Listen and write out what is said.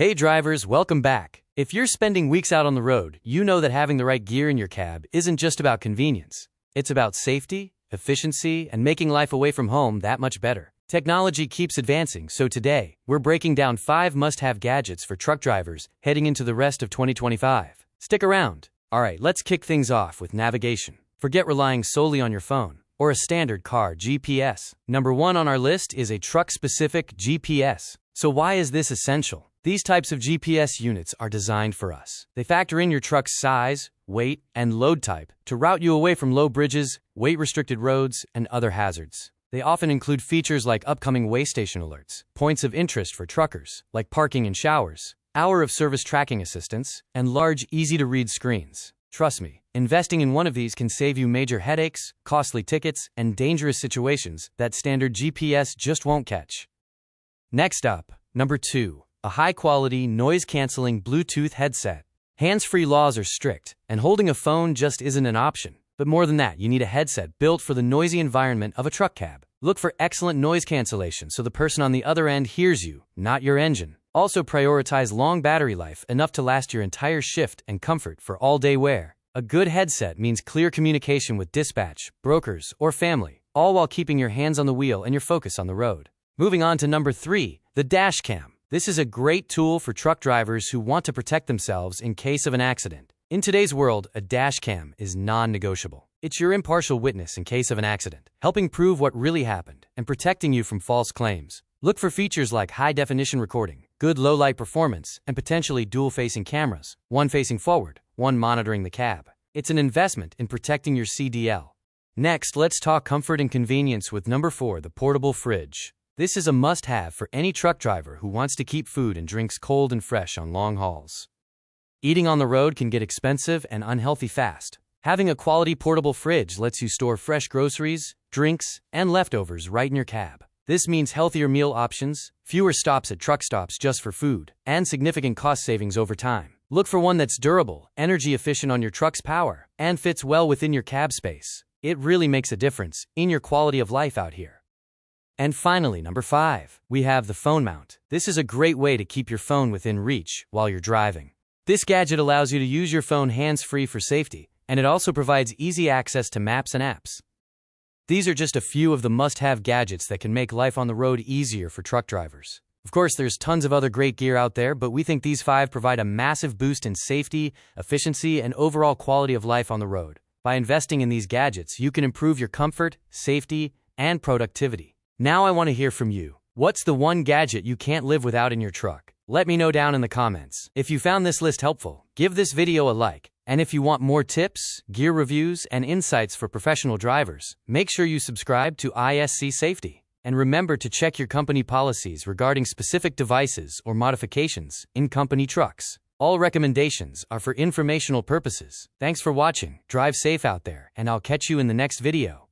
Hey drivers, welcome back. If you're spending weeks out on the road, you know that having the right gear in your cab isn't just about convenience. It's about safety, efficiency, and making life away from home that much better. Technology keeps advancing, so today, we're breaking down 5 must-have gadgets for truck drivers heading into the rest of 2025. Stick around. Alright, let's kick things off with navigation. Forget relying solely on your phone or a standard car GPS. Number 1 on our list is a truck-specific GPS. So why is this essential? These types of GPS units are designed for us. They factor in your truck's size, weight, and load type to route you away from low bridges, weight-restricted roads, and other hazards. They often include features like upcoming way station alerts, points of interest for truckers, like parking and showers, hour of service tracking assistance, and large, easy-to-read screens. Trust me, investing in one of these can save you major headaches, costly tickets, and dangerous situations that standard GPS just won't catch. Next up, number 2. A high-quality, noise-canceling Bluetooth headset. Hands-free laws are strict, and holding a phone just isn't an option. But more than that, you need a headset built for the noisy environment of a truck cab. Look for excellent noise cancellation so the person on the other end hears you, not your engine. Also prioritize long battery life enough to last your entire shift and comfort for all-day wear. A good headset means clear communication with dispatch, brokers, or family, all while keeping your hands on the wheel and your focus on the road. Moving on to number 3, the dash cam. This is a great tool for truck drivers who want to protect themselves in case of an accident. In today's world, a dash cam is non-negotiable. It's your impartial witness in case of an accident, helping prove what really happened and protecting you from false claims. Look for features like high-definition recording, good low-light performance, and potentially dual-facing cameras, one facing forward, one monitoring the cab. It's an investment in protecting your CDL. Next, let's talk comfort and convenience with number 4, the portable fridge. This is a must-have for any truck driver who wants to keep food and drinks cold and fresh on long hauls. Eating on the road can get expensive and unhealthy fast. Having a quality portable fridge lets you store fresh groceries, drinks, and leftovers right in your cab. This means healthier meal options, fewer stops at truck stops just for food, and significant cost savings over time. Look for one that's durable, energy efficient on your truck's power, and fits well within your cab space. It really makes a difference in your quality of life out here. And finally, number 5, we have the phone mount. This is a great way to keep your phone within reach while you're driving. This gadget allows you to use your phone hands-free for safety, and it also provides easy access to maps and apps. These are just a few of the must-have gadgets that can make life on the road easier for truck drivers. Of course, there's tons of other great gear out there, but we think these 5 provide a massive boost in safety, efficiency, and overall quality of life on the road. By investing in these gadgets, you can improve your comfort, safety, and productivity. Now I want to hear from you. What's the one gadget you can't live without in your truck? Let me know down in the comments. If you found this list helpful, give this video a like. And if you want more tips, gear reviews, and insights for professional drivers, make sure you subscribe to ISC Safety. And remember to check your company policies regarding specific devices or modifications in company trucks. All recommendations are for informational purposes. Thanks for watching, drive safe out there, and I'll catch you in the next video.